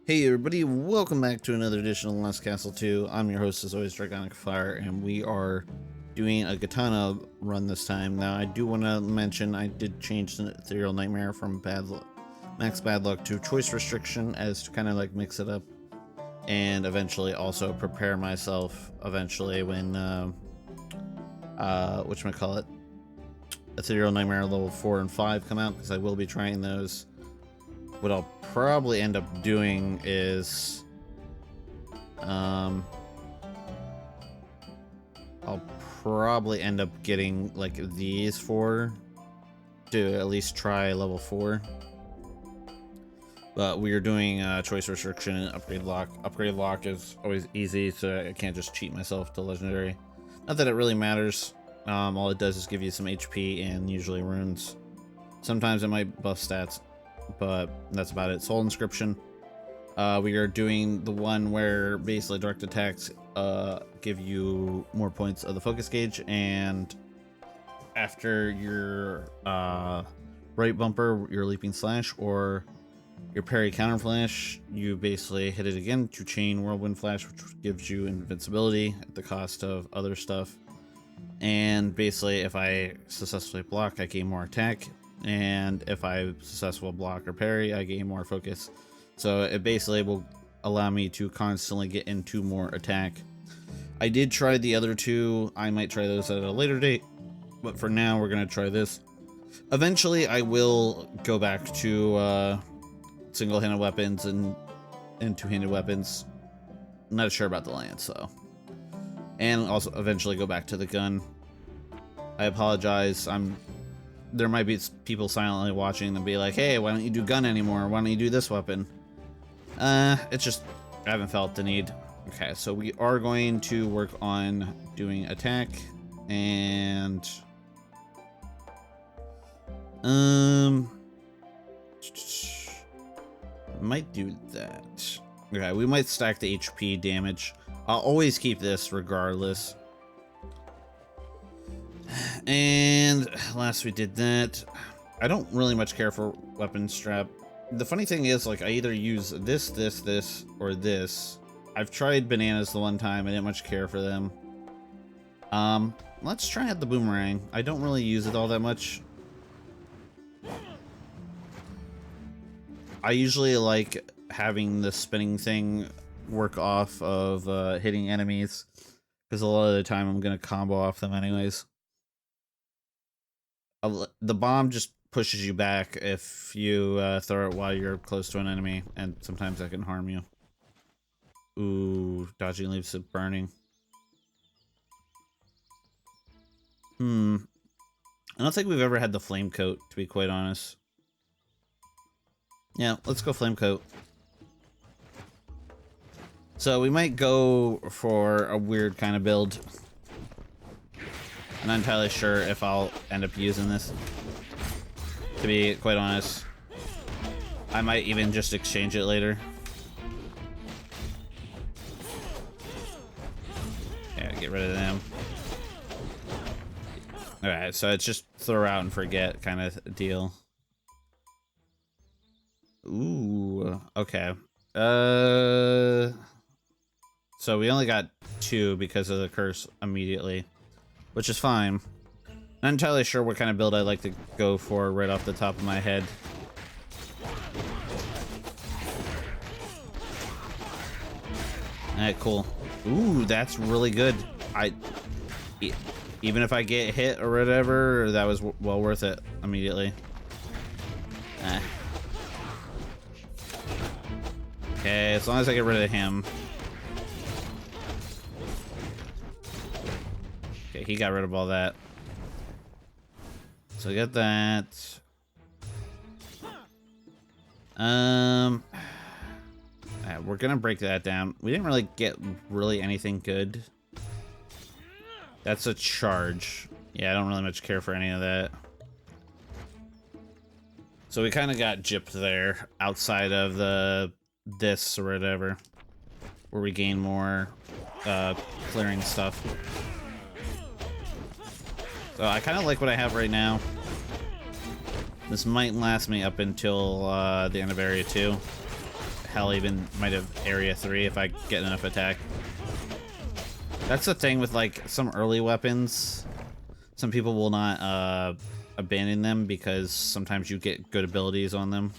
Hey everybody, welcome back to another edition of Last Castle 2. I'm your host as always, Dragonic Fire, and we are doing a katana run this time. Now I do want to mention I did change the Ethereal Nightmare from max bad luck to choice restriction as to kind of like mix it up and eventually also prepare myself eventually when whatchamacallit, Ethereal Nightmare level 4 and 5 come out, because I will be trying those. What I'll probably end up doing is I'll probably end up getting like these four to at least try level 4. But we are doing choice restriction and upgrade lock. Upgrade lock is always easy, so I can't just cheat myself to legendary. Not that it really matters. All it does is give you some HP and usually runes. Sometimes it might buff stats, but that's about it. Soul Inscription. We are doing the one where basically direct attacks give you more points of the focus gauge, and after your right bumper, your leaping slash, or your parry counter flash, you basically hit it again to chain whirlwind flash, which gives you invincibility at the cost of other stuff. And basically, if I successfully block, I gain more attack, and if I successful block or parry, I gain more focus. So it basically will allow me to constantly get into more attack. I did try the other two. I might try those at a later date, but for now we're gonna try this. Eventually I will go back to single-handed weapons and two-handed weapons. I'm not sure about the lance though. And also eventually go back to the gun. I apologize. There might be people silently watching and be like, hey, why don't you do gun anymore? Why don't you do this weapon? It's just, I haven't felt the need. Okay, so we are going to work on doing attack, and might do that. Okay, we might stack the HP damage. I'll always keep this regardless. And last we did that. I don't really much care for weapon strap. The funny thing is, like, I either use this, or this. I've tried bananas the one time. I didn't much care for them. Let's try out the boomerang. I don't really use it all that much. I usually like having the spinning thing work off of hitting enemies, because a lot of the time I'm gonna combo off them anyways. The bomb just pushes you back if you throw it while you're close to an enemy, and sometimes that can harm you. Ooh, dodging leaves it burning. I don't think we've ever had the flame coat, to be quite honest. Yeah, let's go flame coat. So we might go for a weird kind of build. I'm not entirely sure if I'll end up using this, to be quite honest. I might even just exchange it later. Yeah, get rid of them. Alright, so it's just throw out and forget kind of deal. Ooh, okay. So we only got 2 because of the curse immediately, which is fine. Not entirely sure what kind of build I like to go for right off the top of my head. Alright, cool. Ooh, that's really good. Even if I get hit or whatever, that was well worth it immediately. Okay, as long as I get rid of him. Okay, he got rid of all that. So get that. We're gonna break that down. We didn't really get anything good. That's a charge. Yeah, I don't really much care for any of that. So we kind of got gypped there outside of this or whatever, where we gain more clearing stuff. So I kind of like what I have right now. This might last me up until the end of Area 2. hell, even might have area 3 if I get enough attack. That's the thing with like some early weapons. Some people will not abandon them because sometimes you get good abilities on them.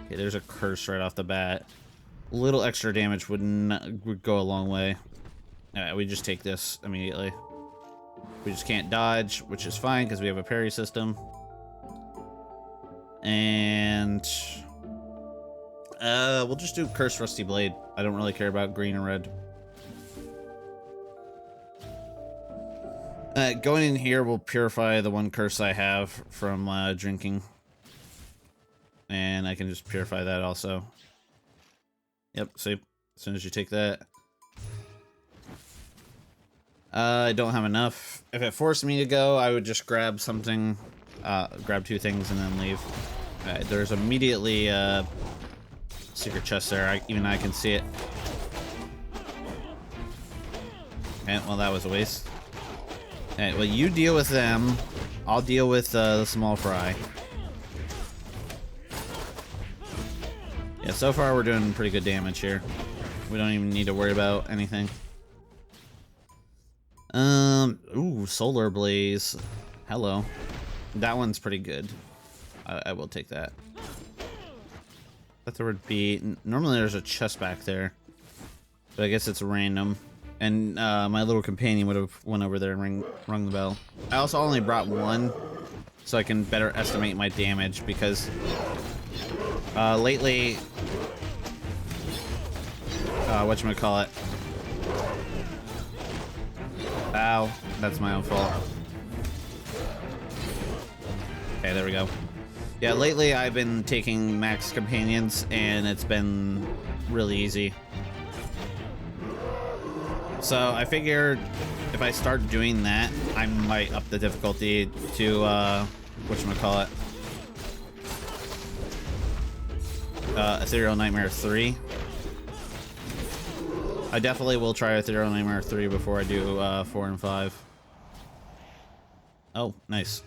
Okay, there's a curse right off the bat. A little extra damage would go a long way. Alright, we just take this immediately. We just can't dodge, which is fine because we have a parry system. And we'll just do Cursed Rusty Blade. I don't really care about green or red. Going in here will purify the one curse I have from drinking. And I can just purify that also. Yep, see, as soon as you take that. I don't have enough. If it forced me to go, I would just grab something, grab 2 things and then leave. There's immediately a secret chest there. Even I can see it. Okay, well that was a waste. Alright, well you deal with them. I'll deal with the small fry. Yeah, so far we're doing pretty good damage here. We don't even need to worry about anything. Ooh, Solar Blaze. Hello. That one's pretty good. I will take that. Thought there would be... Normally there's a chest back there. But I guess it's random. And my little companion would have went over there and rung the bell. I also only brought 1, so I can better estimate my damage, because lately... whatchamacallit. Ow, that's my own fault. Okay, there we go. Yeah, lately I've been taking max companions, and it's been really easy. So I figured if I start doing that, I might up the difficulty to, whatchamacallit, Ethereal Nightmare 3. I definitely will try Ethereal Nightmare 3 before I do 4 and 5. Oh, nice.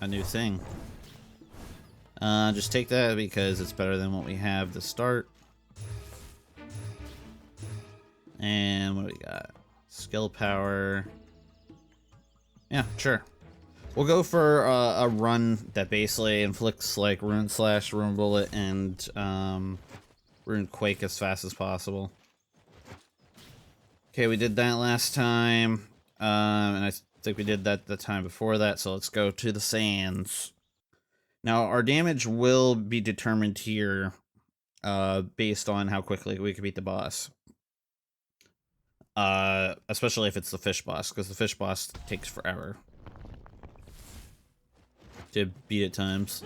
A new thing. Just take that because it's better than what we have to start. And what do we got? Skill power. Yeah, sure. We'll go for a run that basically inflicts like Rune Slash, Rune Bullet, and Rune Quake as fast as possible. Okay, we did that last time, and I think we did that the time before that, so let's go to the sands. Now, our damage will be determined here based on how quickly we can beat the boss. Especially if it's the fish boss, because the fish boss takes forever to beat at times.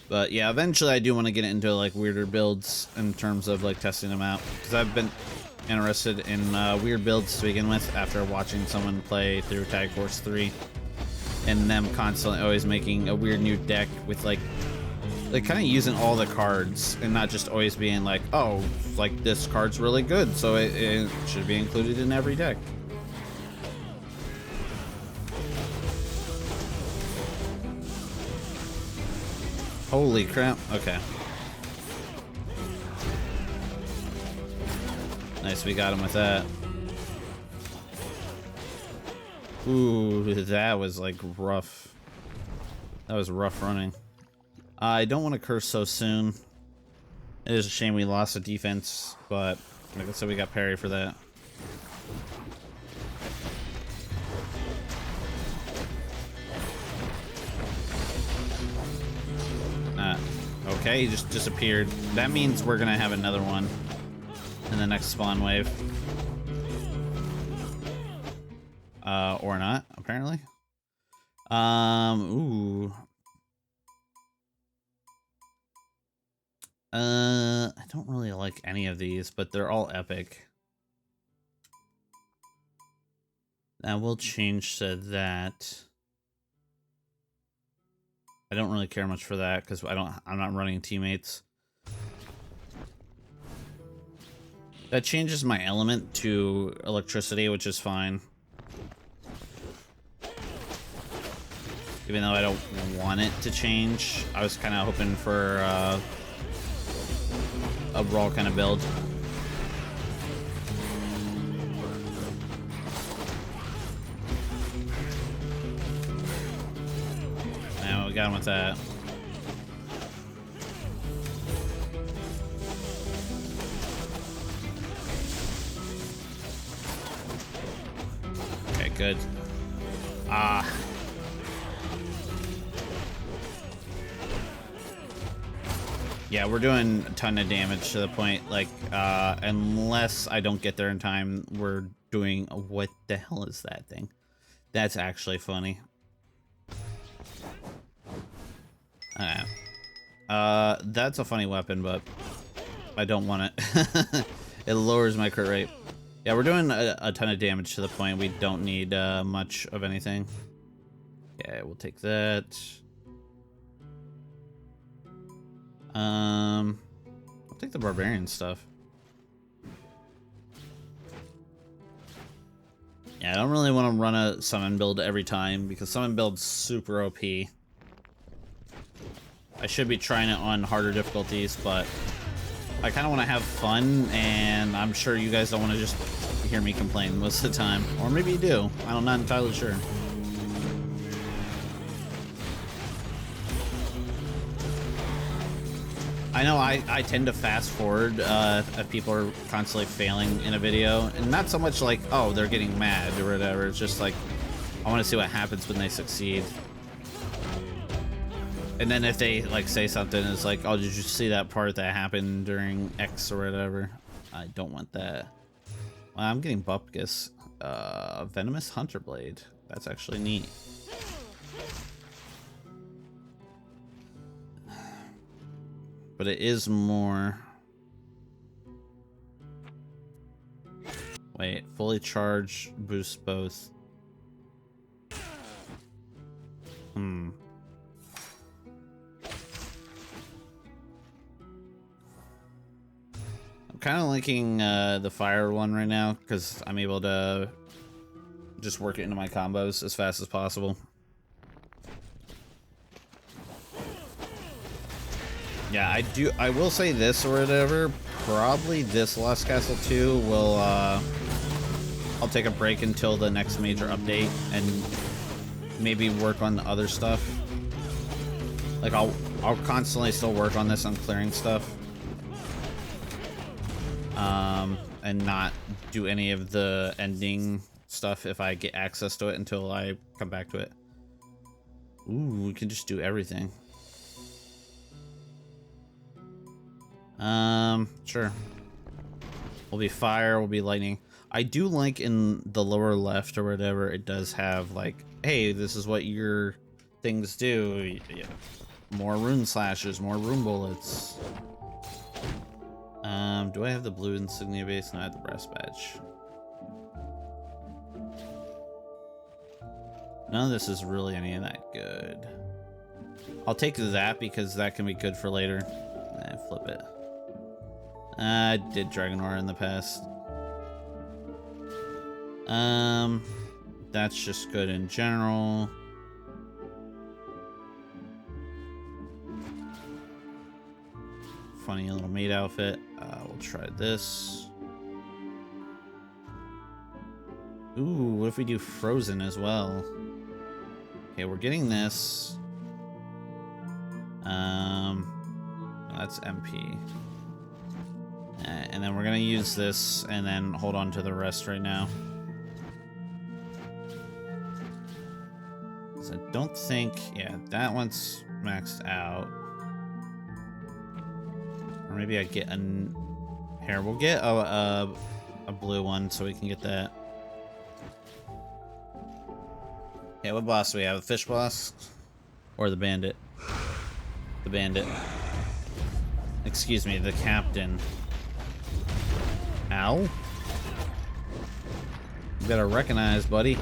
But yeah, eventually I do want to get into like weirder builds in terms of like testing them out, because I've been interested in weird builds to begin with after watching someone play through Tag Force 3 and them constantly always making a weird new deck with like kind of using all the cards and not just always being like, oh, like this card's really good, so it should be included in every deck. Holy crap. Okay. Nice, we got him with that. Ooh, that was like rough. That was rough running. I don't want to curse so soon. It is a shame we lost the defense, but like I said, we got parry for that. Okay, he just disappeared. That means we're gonna have another one in the next spawn wave. Or not, apparently. Ooh. I don't really like any of these, but they're all epic. Now we'll change to that. I don't really care much for that because I'm not running teammates. That changes my element to electricity, which is fine. Even though I don't want it to change, I was kind of hoping for a brawl kind of build. And we got him with that. Okay, good. Yeah, we're doing a ton of damage to the point, like, unless I don't get there in time, we're doing... What the hell is that thing? That's actually funny. That's a funny weapon, but I don't want it. It lowers my crit rate. Yeah, we're doing a ton of damage to the point we don't need much of anything. Yeah, we'll take that. I'll take the barbarian stuff. Yeah, I don't really want to run a summon build every time because summon build's super OP. I should be trying it on harder difficulties, but I kind of want to have fun, and I'm sure you guys don't want to just hear me complain most of the time. Or maybe you do. I'm not entirely sure. I know I tend to fast forward if people are constantly failing in a video, and not so much like, oh, they're getting mad or whatever. It's just like, I want to see what happens when they succeed. And then if they like say something, it's like, oh, did you see that part that happened during X or whatever? I don't want that. Well, I'm getting Bupkis. Venomous Hunter Blade. That's actually neat. But it is more... Wait, fully charged boosts both. I'm kind of liking the fire one right now because I'm able to just work it into my combos as fast as possible. Yeah, I will say this or whatever, probably this Lost Castle 2 will, I'll take a break until the next major update and maybe work on other stuff. Like, I'll constantly still work on this on clearing stuff. And not do any of the ending stuff if I get access to it until I come back to it. Ooh, we can just do everything. Sure. We'll be fire, we'll be lightning. I do like in the lower left or whatever, it does have like, hey, this is what your things do. Yeah. More rune slashes, more rune bullets. Do I have the blue insignia base? No, I have the brass badge. None of this is really any of that good. I'll take that because that can be good for later. Flip it. I did Dragon Aura in the past. That's just good in general. Funny little maid outfit. We'll try this. Ooh, what if we do Frozen as well? Okay, we're getting this. That's MP. And then we're gonna use this and then hold on to the rest right now. So I don't think, yeah, that one's maxed out. Or maybe I get a, here, we'll get a blue one so we can get that. Yeah, what boss do we have? The fish boss? Or the bandit? The bandit. Excuse me, the captain. Ow. You gotta recognize, buddy.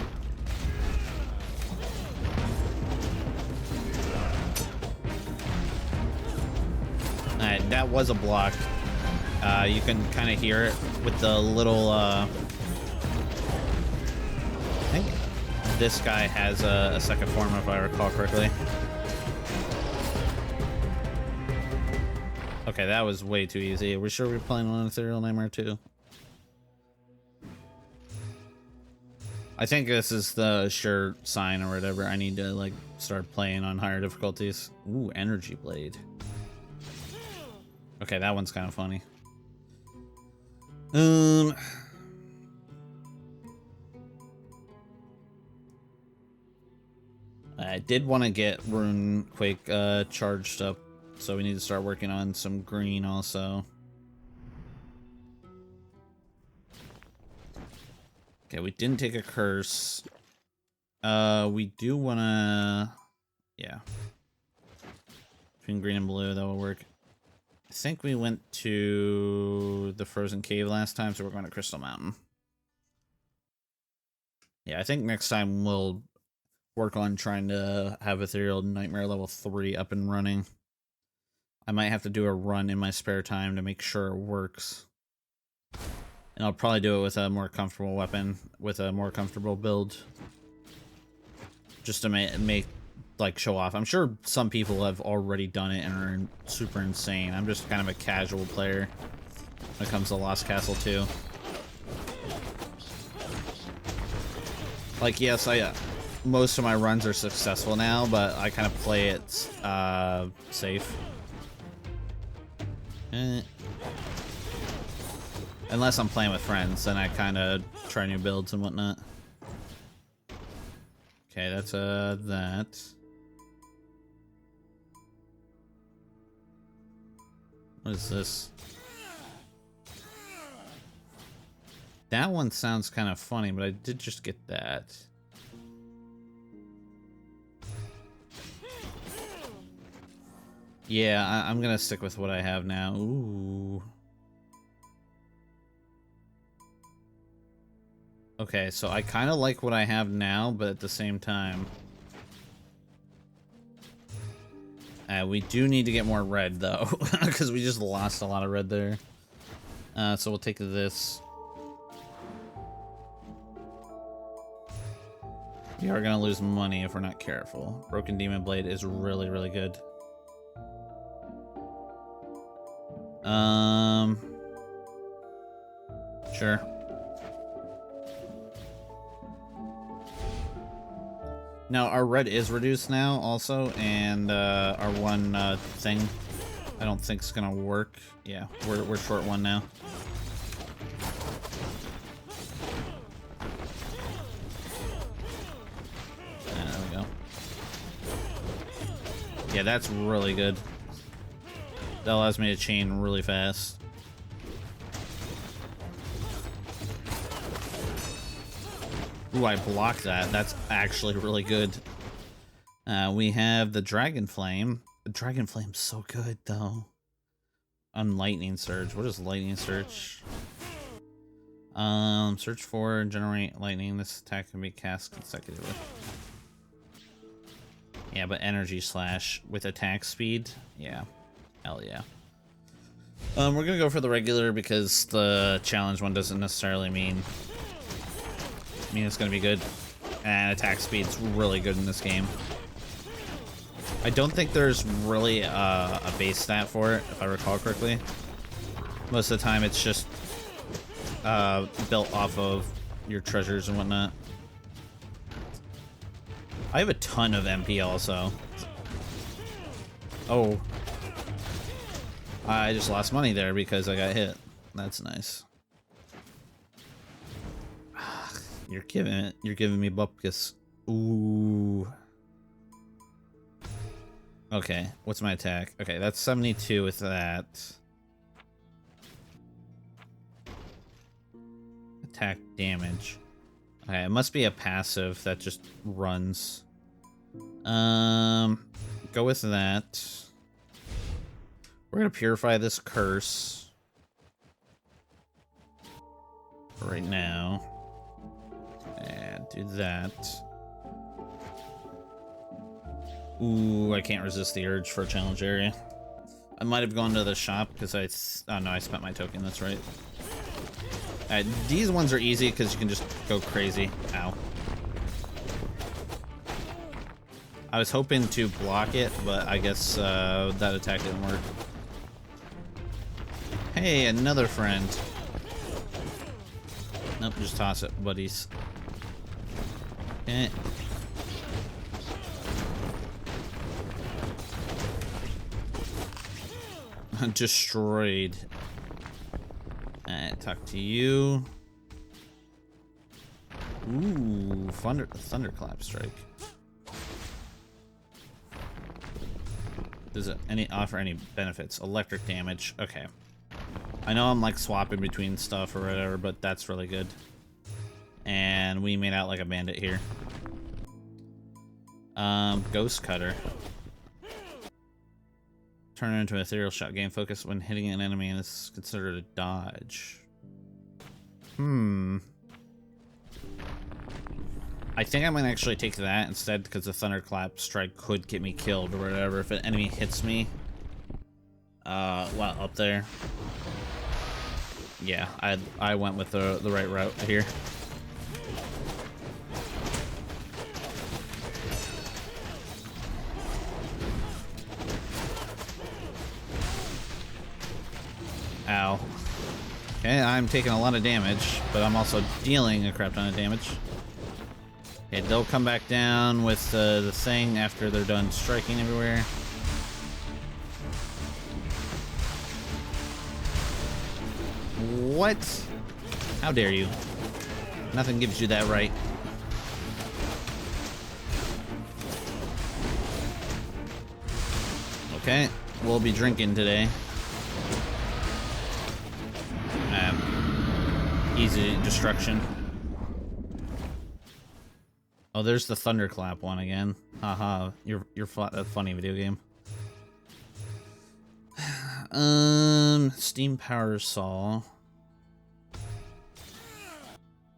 Alright, that was a block. You can kind of hear it with the little, I think this guy has a second form, if I recall correctly. Okay, that was way too easy. Are we sure we're playing on Ethereal Nightmare 2? I think this is the sure sign or whatever. I need to, like, start playing on higher difficulties. Ooh, Energy Blade. Okay, that one's kind of funny. I did want to get Runequake charged up, so we need to start working on some green also. Okay, we didn't take a curse. We do want to... Yeah. Between green and blue, that will work. I think we went to the Frozen Cave last time, so we're going to Crystal Mountain. Yeah, I think next time we'll work on trying to have Ethereal Nightmare level 3 up and running. I might have to do a run in my spare time to make sure it works. And I'll probably do it with a more comfortable weapon, with a more comfortable build. Just to make like, show off. I'm sure some people have already done it and are super insane. I'm just kind of a casual player when it comes to Lost Castle 2. Like, yes, most of my runs are successful now, but I kind of play it safe. Unless I'm playing with friends, then I kind of try new builds and whatnot. Okay, that's that. What is this? That one sounds kind of funny, but I did just get that. Yeah, I'm gonna stick with what I have now. Ooh. Okay, so I kind of like what I have now, but at the same time... we do need to get more red, though, because we just lost a lot of red there. So we'll take this. We are gonna lose money if we're not careful. Broken Demon Blade is really, really good. Sure. Now, our red is reduced now, also, and our one thing I don't think is gonna work. Yeah, we're short one now. And there we go. Yeah, that's really good. That allows me to chain really fast. Ooh, I blocked that. That's actually really good. We have the Dragon Flame. The Dragon Flame's so good, though. On Lightning Surge. What is Lightning Surge? Search for and generate lightning. This attack can be cast consecutively. Yeah, but Energy Slash with attack speed? Yeah. Hell yeah. We're gonna go for the regular because the challenge one doesn't necessarily mean it's gonna be good, and attack speed's really good in this game. I don't think there's really a base stat for it, if I recall correctly. Most of the time it's just built off of your treasures and whatnot. I have a ton of MP also. Oh. I just lost money there because I got hit. That's nice. You're giving me bupkis. Ooh. Okay, what's my attack? Okay, that's 72 with that. Attack damage. Okay, it must be a passive that just runs. Go with that. We're gonna purify this curse right now. And do that. Ooh, I can't resist the urge for a challenge area. I might have gone to the shop because oh no, I spent my token, that's right. These ones are easy because you can just go crazy. Ow. I was hoping to block it, but I guess that attack didn't work. Hey, another friend. Nope, just toss it, buddies. Okay. Destroyed. Alright, talk to you. Ooh, thunderclap strike. Does it offer any benefits? Electric damage. Okay. I know I'm like swapping between stuff or whatever, but that's really good. And we made out like a bandit here. Ghost Cutter. Turn it into an ethereal shot. Gain focus when hitting an enemy and is considered a dodge. I think I'm gonna actually take that instead because the thunderclap strike could get me killed or whatever if an enemy hits me while up there. Yeah, I went with the right route here. Ow. Okay, I'm taking a lot of damage, but I'm also dealing a crap ton of damage. Okay, they'll come back down with the thing after they're done striking everywhere. What? How dare you? Nothing gives you that right. Okay, we'll be drinking today. Easy destruction. Oh, there's the thunderclap one again. Haha, you're a funny video game. Steam power saw.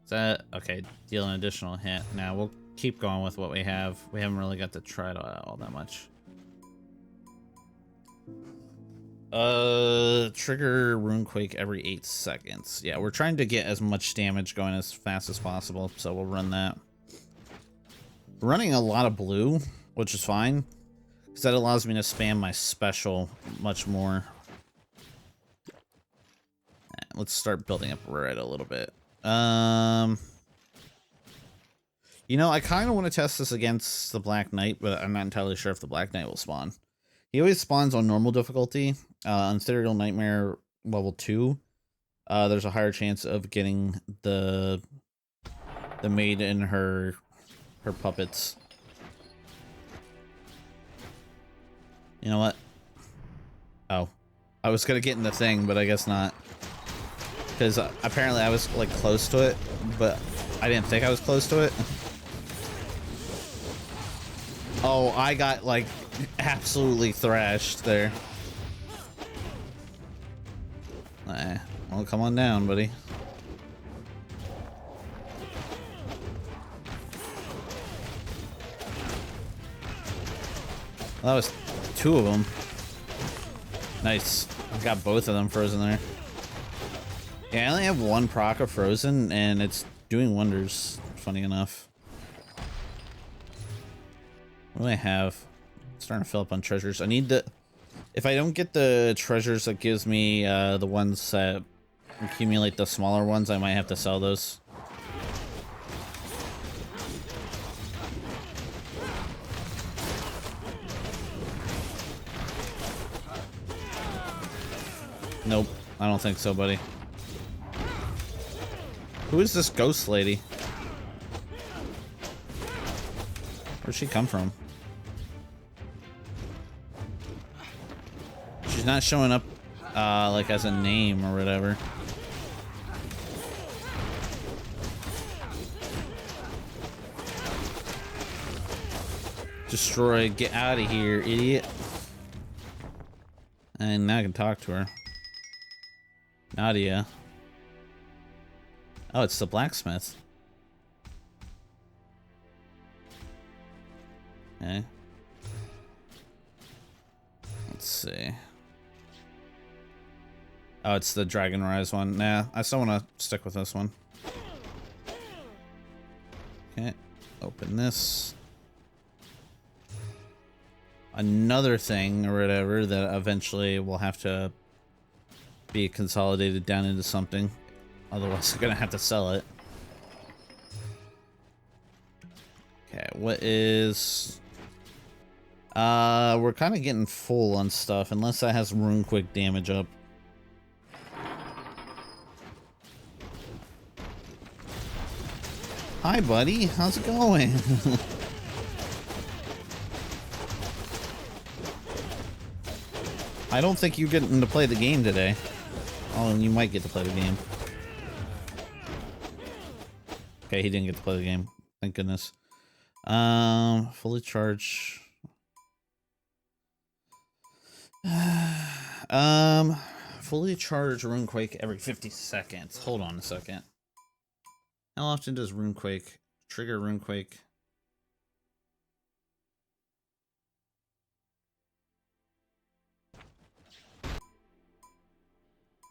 Is that okay? Deal an additional hit. Now we'll keep going with what we have. We haven't really got to try it all that much. Trigger Runequake every 8 seconds. Yeah, we're trying to get as much damage going as fast as possible, so we'll run that. Running a lot of blue, which is fine, because that allows me to spam my special much more. Let's start building up red a little bit. You know, I kind of want to test this against the Black Knight, but I'm not entirely sure if the Black Knight will spawn. He always spawns on normal difficulty. On Ethereal Nightmare level 2, there's a higher chance of getting the maid and her puppets. You know what? Oh, I was gonna get in the thing, but I guess not. Because apparently I was like close to it, but I didn't think I was close to it. Oh, I got like absolutely thrashed there. Well, come on down, buddy. Well, that was 2 of them. Nice. I got both of them frozen there. Yeah, I only have 1 proc of frozen, and it's doing wonders, funny enough. What do I have? I'm starting to fill up on treasures. I need the... If I don't get the treasures that gives me the ones that accumulate the smaller ones, I might have to sell those. Nope, I don't think so, buddy. Who is this ghost lady? Where'd she come from? She's not showing up like as a name or whatever. Destroy, get out of here, idiot. And now I can talk to her. Nadia. Oh, it's the blacksmith. Okay. Let's see. Oh, it's the Dragon Rise one. Nah, I still want to stick with this one. Okay. Open this. another thing or whatever that eventually will have to be consolidated down into something. Otherwise, I'm gonna have to sell it. Okay, what is... we're kind of getting full on stuff, unless that has rune quick damage up. Hi, buddy. How's it going? I don't think you're getting to play the game today. Oh, and you might get to play the game. Okay, he didn't get to play the game. Thank goodness. Fully charged. Fully charged Runequake every 50 seconds. Hold on a second. How often does Runequake trigger Runequake?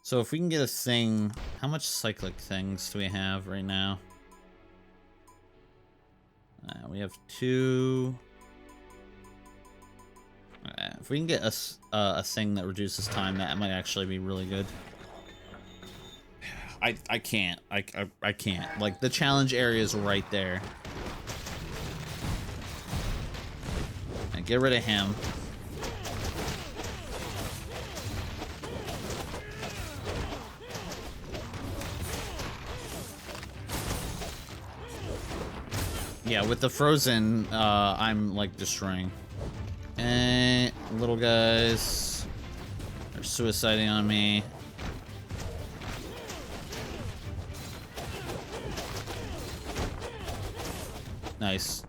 So if we can get a thing, how much cyclic things do we have right now? We have 2. If we can get a thing that reduces time, that might actually be really good. I can't. I can't. Like, the challenge area is right there. And get rid of him. Yeah, with the frozen, I'm like destroying. And little guys are suiciding on me. Nice.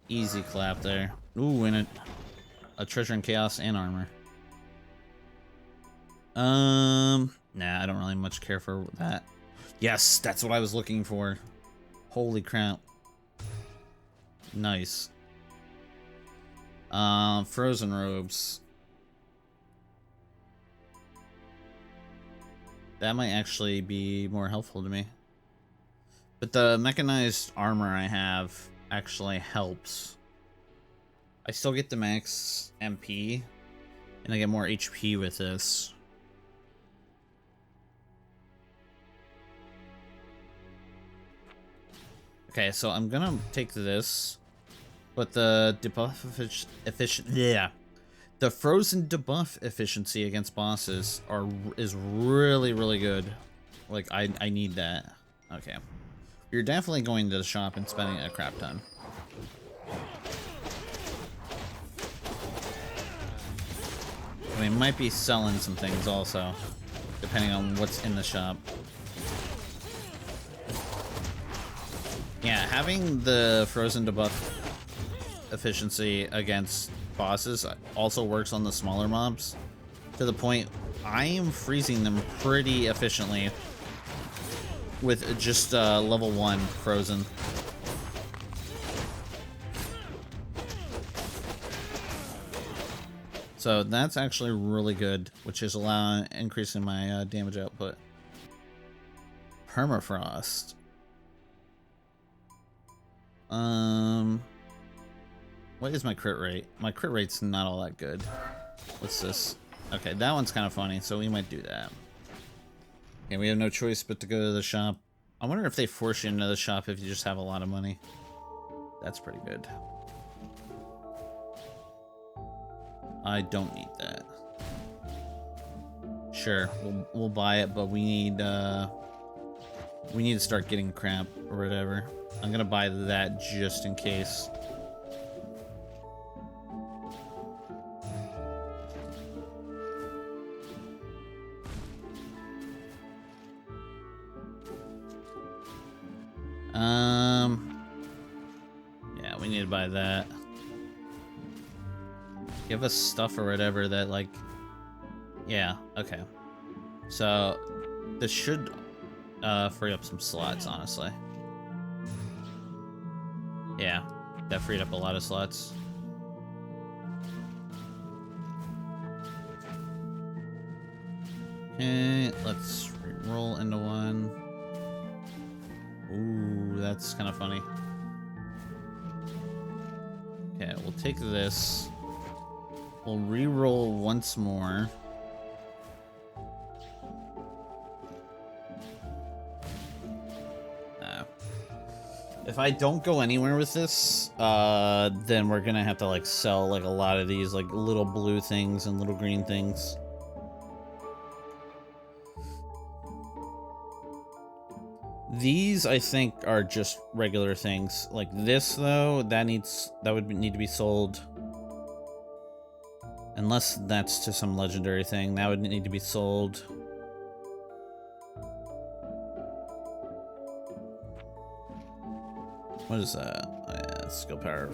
Easy clap there. Ooh, and a treasure in chaos and armor. Nah, I don't really much care for that. Yes, that's what I was looking for. Holy crap. Nice. Frozen robes. That might actually be more helpful to me. But the mechanized armor I have actually helps. I still get the max MP, and I get more HP with this. Okay, so I'm gonna take this. But the debuff the frozen debuff efficiency against bosses is really, really good. Like, I need that. Okay. You're definitely going to the shop and spending a crap ton. We might be selling some things also, depending on what's in the shop. Yeah, having the frozen debuff efficiency against bosses also works on the smaller mobs, to the point I am freezing them pretty efficiently with just level 1 frozen. So that's actually really good, which is increasing my damage output. Permafrost. What is my crit rate? My crit rate's not all that good. What's this? Okay, that one's kind of funny, so we might do that. Okay, we have no choice but to go to the shop. I wonder if they force you into the shop if you just have a lot of money. That's pretty good. I don't need that. Sure, we'll buy it, but we need to start getting crap or whatever. I'm gonna buy that just in case. Yeah, we need to buy that. Give us stuff or whatever that, like... Yeah, okay. So, this should free up some slots, honestly. Yeah, that freed up a lot of slots. Okay, let's roll into one. Ooh, that's kind of funny. Okay, we'll take this. We'll re-roll once more. If I don't go anywhere with this, then we're gonna have to like sell like a lot of these like little blue things and little green things. These I think are just regular things. Like this though, that would need to be sold. Unless that's to some legendary thing, that would need to be sold. What is that? Oh, yeah, skill power.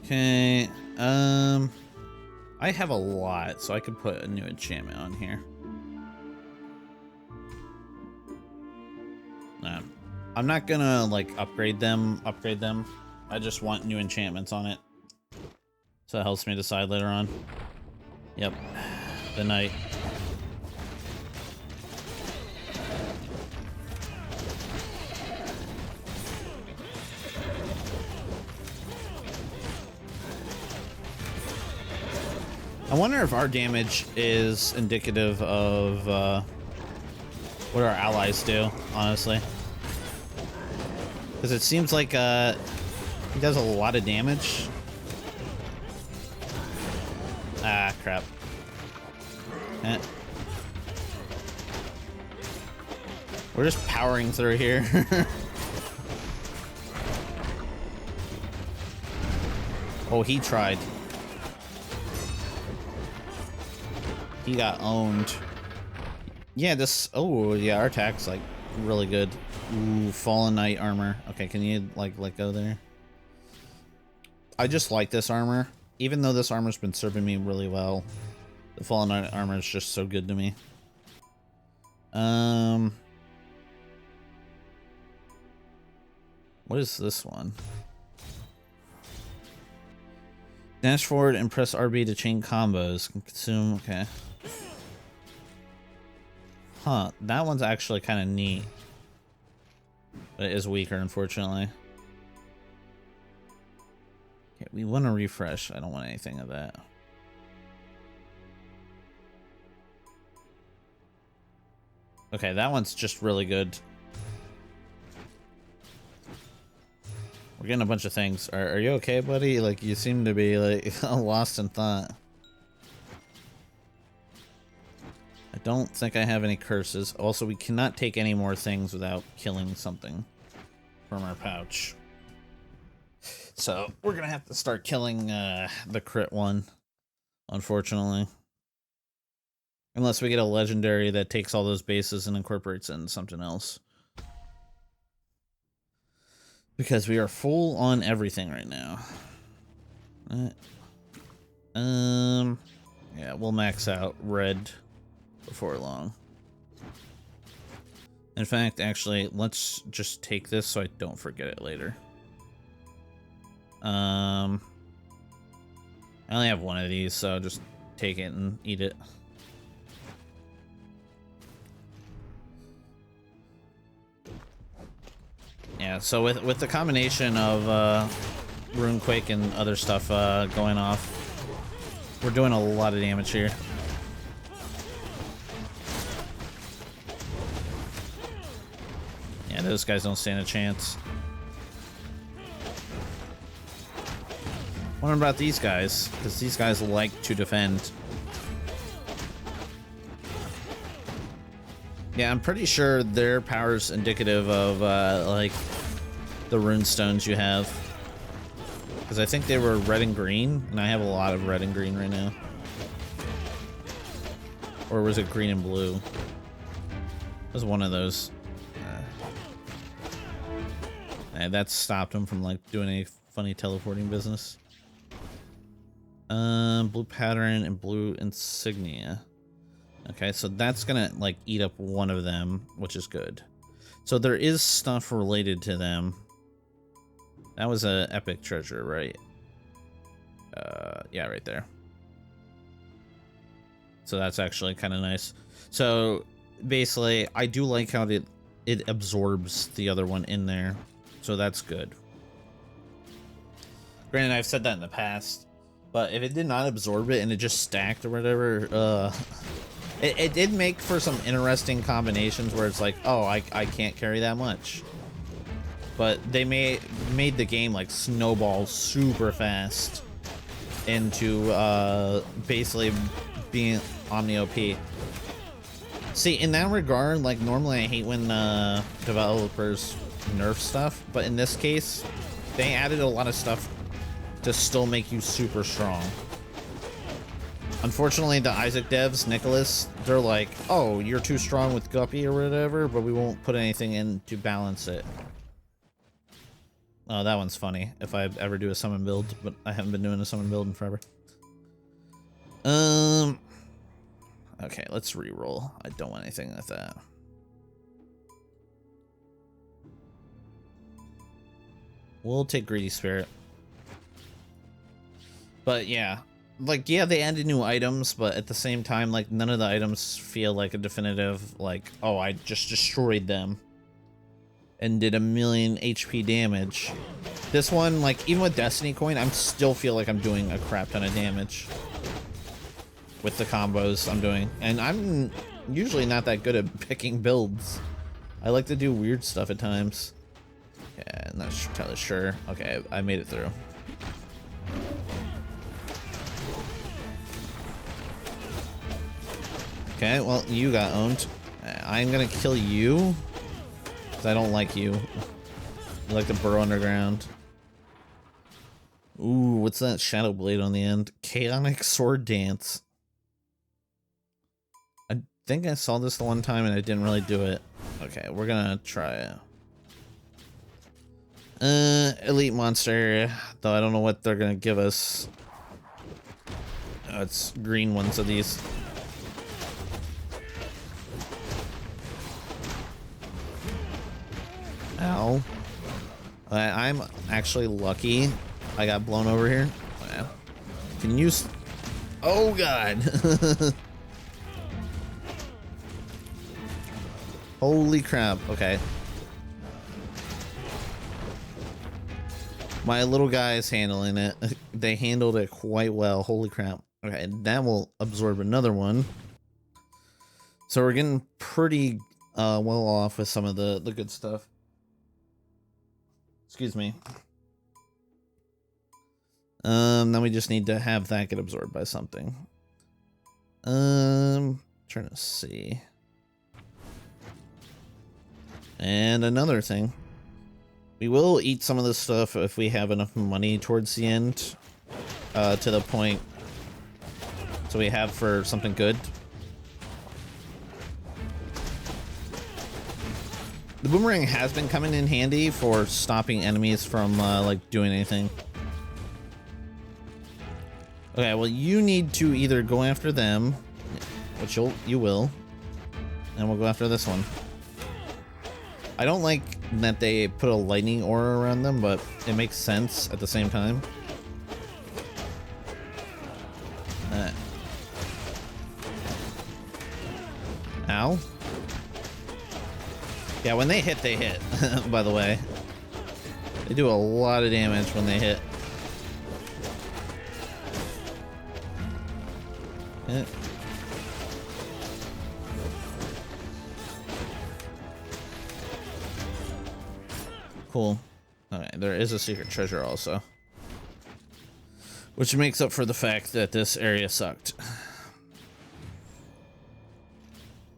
Okay. I have a lot, so I could put a new enchantment on here. I'm not gonna like upgrade them. I just want new enchantments on it. So it helps me decide later on. Yep. The knight. I wonder if our damage is indicative of what our allies do, honestly. Because it seems like he does a lot of damage. Ah, crap. Eh. We're just powering through here. Oh, he tried. He got owned. Yeah, this... Oh, yeah, our attack's, like, really good. Ooh, Fallen Knight armor. Okay, can you, like, let go there? I just like this armor. Even though this armor's been serving me really well, the Fallen Knight armor is just so good to me. What is this one? Dash forward and press RB to chain combos. Consume, okay. Huh, that one's actually kind of neat. But it is weaker, unfortunately. Okay, we want to refresh. I don't want anything of that. Okay, that one's just really good. We're getting a bunch of things. Are you okay, buddy? Like, you seem to be, like, lost in thought. I don't think I have any curses. Also, we cannot take any more things without killing something from our pouch. So, we're gonna have to start killing the crit one, unfortunately. Unless we get a legendary that takes all those bases and incorporates it into something else. Because we are full on everything right now. Yeah, we'll max out red before long. In fact, actually, let's just take this so I don't forget it later. I only have one of these, so just take it and eat it. Yeah, so with the combination of Runequake and other stuff going off, we're doing a lot of damage here. Yeah, those guys don't stand a chance. What about these guys? Because these guys like to defend. Yeah, I'm pretty sure their power's indicative of, like, the runestones you have. Because I think they were red and green, and I have a lot of red and green right now. Or was it green and blue? It was one of those. And that stopped him from, like, doing any funny teleporting business. Blue pattern and blue insignia. Okay, so that's gonna, like, eat up one of them, which is good. So there is stuff related to them. That was a epic treasure, right? Yeah, right there. So that's actually kind of nice. So basically, I do like how it absorbs the other one in there. So that's good. Granted, I've said that in the past, But if it did not absorb it and it just stacked or whatever, it did make for some interesting combinations where it's like, oh, I can't carry that much. But they made the game like snowball super fast into basically being Omni OP. See, in that regard, like normally I hate when developers nerf stuff, but in this case, they added a lot of stuff to still make you super strong. Unfortunately, the Isaac devs, Nicholas, they're like, oh, you're too strong with Guppy or whatever, but we won't put anything in to balance it. Oh, that one's funny, if I ever do a summon build, but I haven't been doing a summon build in forever. Okay, let's re-roll. I don't want anything like that. We'll take Greedy Spirit. But yeah, like, yeah, they added new items, but at the same time, like, none of the items feel like a definitive, like, oh, I just destroyed them and did 1,000,000 HP damage. This one, like, even with Destiny Coin, I still feel like I'm doing a crap ton of damage with the combos I'm doing. And I'm usually not that good at picking builds. I like to do weird stuff at times. Yeah, I'm not entirely sure. Okay, I made it through. Okay, well, you got owned. I'm gonna kill you, because I don't like you. You like to burrow underground. Ooh, what's that Shadow Blade on the end? Chaotic Sword Dance. I think I saw this the one time and I didn't really do it. Okay, we're gonna try it. Elite Monster, though I don't know what they're gonna give us. Oh, it's green ones of these. Ow. I'm actually lucky I got blown over here. Can you... Oh, God. Holy crap. Okay. My little guy is handling it. They handled it quite well. Holy crap. Okay, that will absorb another one. So we're getting pretty well off with some of the good stuff. Excuse me. Then we just need to have that get absorbed by something. Trying to see. And another thing. We will eat some of this stuff if we have enough money towards the end. To the point. So we have for something good. The boomerang has been coming in handy for stopping enemies from like doing anything. Okay, well, you need to either go after them, which you will, and we'll go after this one. I don't like that they put a lightning aura around them, but it makes sense at the same time. Ow. Yeah, when they hit, by the way. They do a lot of damage when they hit. Yeah. Cool. Alright, there is a secret treasure also. Which makes up for the fact that this area sucked.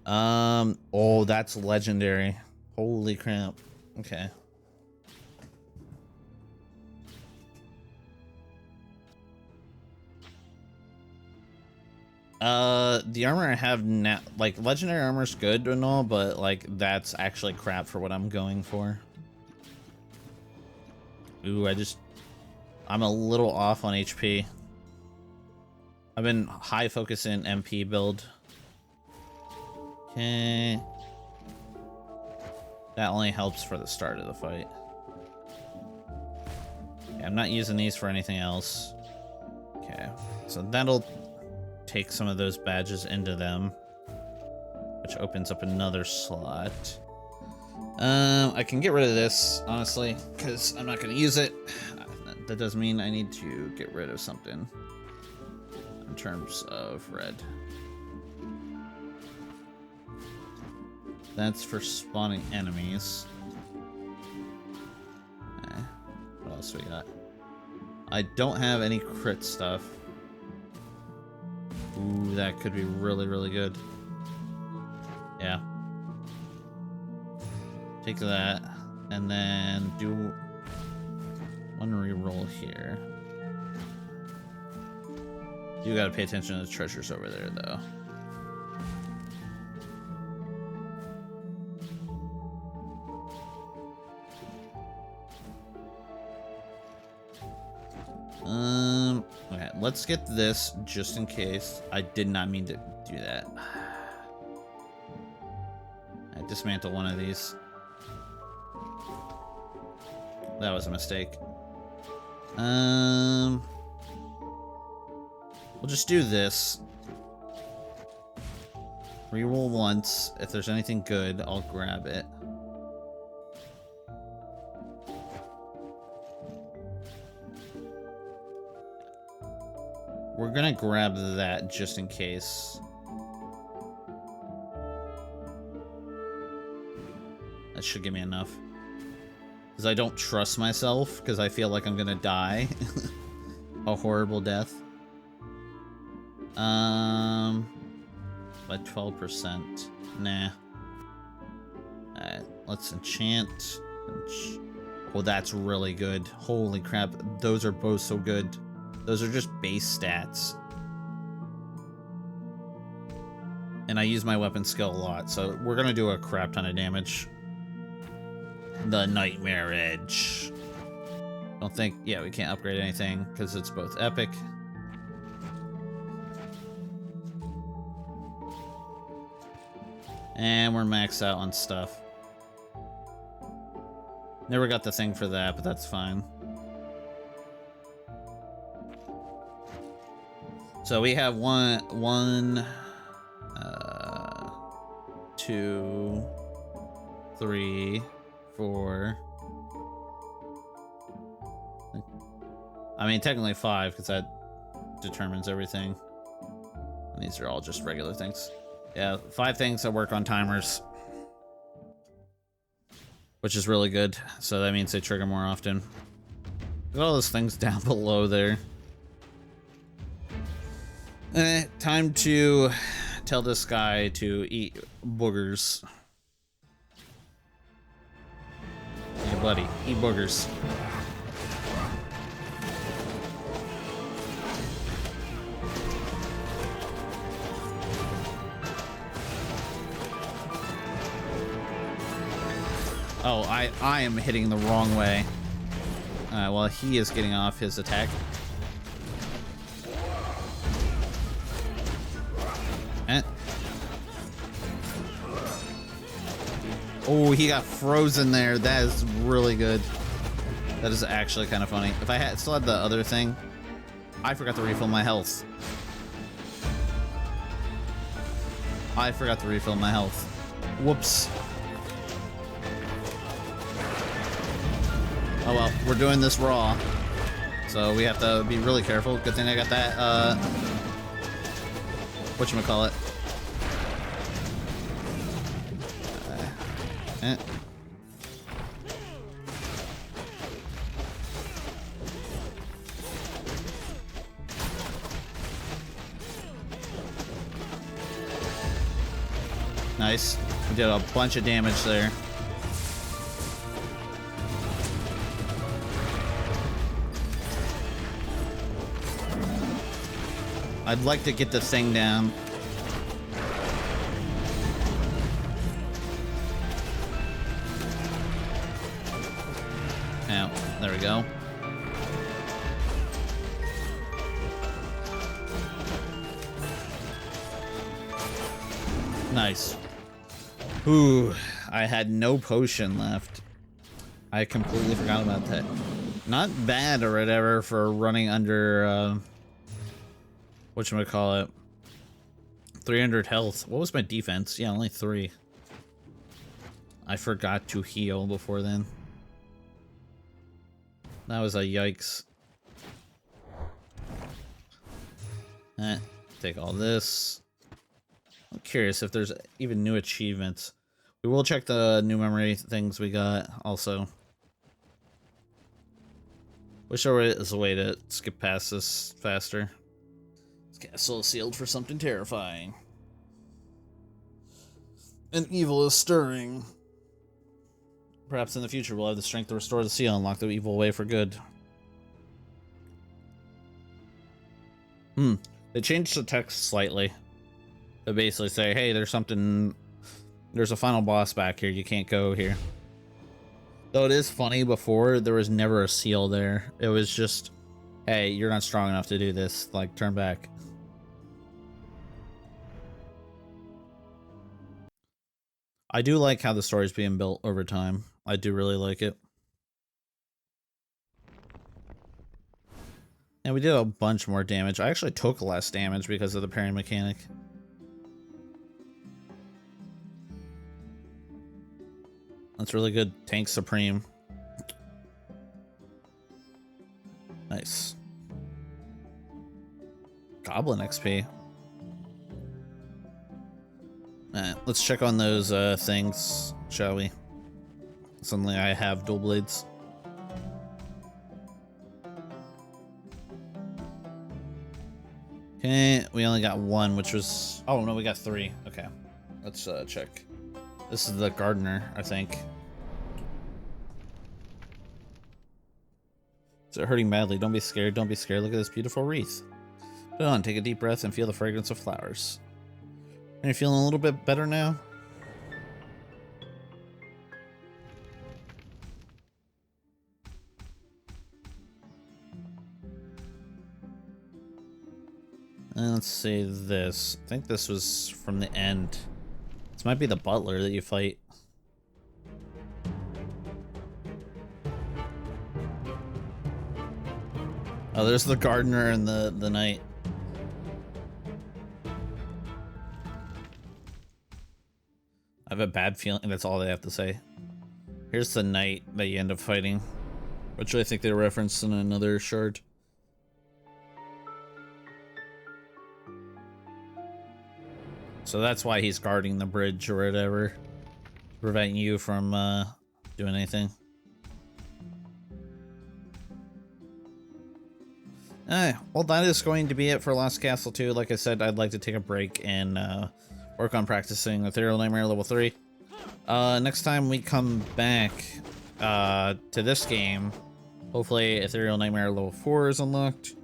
Oh, that's legendary. Holy crap. Okay. The armor I have now, like, legendary armor is good and all, but, like, that's actually crap for what I'm going for. Ooh, I'm a little off on HP. I've been high focusing MP build. Okay. That only helps for the start of the fight. Yeah, I'm not using these for anything else. Okay, so that'll take some of those badges into them, which opens up another slot. I can get rid of this, honestly, because I'm not going to use it. That does mean I need to get rid of something. terms of red. That's for spawning enemies. What else we got? I don't have any crit stuff. Ooh, that could be really, really good. Yeah. Take that, and then do one reroll here. You gotta pay attention to the treasures over there, though. Okay, let's get this just in case. I did not mean to do that. I dismantle one of these. That was a mistake. We'll just do this. Reroll once. If there's anything good, I'll grab it. We're gonna grab that just in case. That should give me enough. Because I don't trust myself, because I feel like I'm gonna die. A horrible death. By 12%. Nah. Alright, let's enchant. Oh, that's really good. Holy crap, those are both so good. Those are just base stats. And I use my weapon skill a lot, so we're gonna do a crap ton of damage. The Nightmare Edge. Don't think, yeah, we can't upgrade anything because it's both epic. And we're maxed out on stuff. Never got the thing for that, but that's fine. So we have one, 2, 3, 4. I mean, technically 5, because that determines everything. And these are all just regular things. Yeah, 5 things that work on timers. Which is really good. So that means they trigger more often. Look at all those things down below there. Time to tell this guy to eat boogers. Hey, buddy, eat boogers. Oh, I am hitting the wrong way. Well, he is getting off his attack. Oh, he got frozen there. That is really good. That is actually kind of funny. If I still had the other thing, I forgot to refill my health. I forgot to refill my health. Whoops. Oh well, we're doing this raw, so we have to be really careful. Good thing I got that, whatchamacallit. Nice. We did a bunch of damage there. I'd like to get the thing down. Now, there we go. Nice. Ooh, I had no potion left. I completely forgot about that. Not bad or whatever for running under, whatchamacallit, 300 health. What was my defense? Yeah, only 3. I forgot to heal before then. That was a yikes. Take all this. I'm curious if there's even new achievements. We will check the new memory things we got also. Wish there was a way to skip past this faster. This castle is sealed for something terrifying. And evil is stirring. Perhaps in the future we'll have the strength to restore the seal and lock the evil away for good. They changed the text slightly. They basically say, hey, there's a final boss back here, you can't go here. Though it is funny, before there was never a seal there. It was just, hey, you're not strong enough to do this, like, turn back. I do like how the story's being built over time. I do really like it. And we did a bunch more damage. I actually took less damage because of the parry mechanic. That's really good. Tank Supreme. Nice. Goblin XP. Alright, let's check on those things, shall we? Suddenly I have dual blades. Okay, we only got one, which was... Oh, no, we got 3. Okay, let's check. This is the gardener, I think. Is it hurting badly? Don't be scared, don't be scared. Look at this beautiful wreath. Put it on, take a deep breath, and feel the fragrance of flowers. Are you feeling a little bit better now? And let's see this. I think this was from the end. This might be the butler that you fight. Oh, there's the gardener and the knight. I have a bad feeling that's all they have to say. Here's the knight that you end up fighting, which I think they referenced in another shard. So that's why he's guarding the bridge or whatever, preventing you from doing anything. Well, that is going to be it for Last Castle 2. Like I said, I'd like to take a break and work on practicing Ethereal Nightmare level 3. Next time we come back to this game, hopefully Ethereal Nightmare level 4 is unlocked.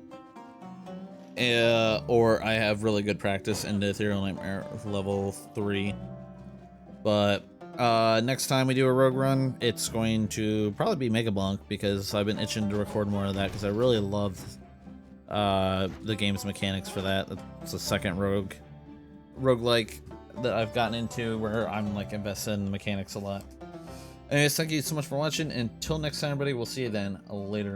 Or I have really good practice into Ethereal Nightmare level 3. But next time we do a rogue run, it's going to probably be Mega Blanc, because I've been itching to record more of that because I really love the game's mechanics for that. It's the second roguelike that I've gotten into where I'm like invested in the mechanics a lot. Anyways, thank you so much for watching. Until next time, everybody, we'll see you then later.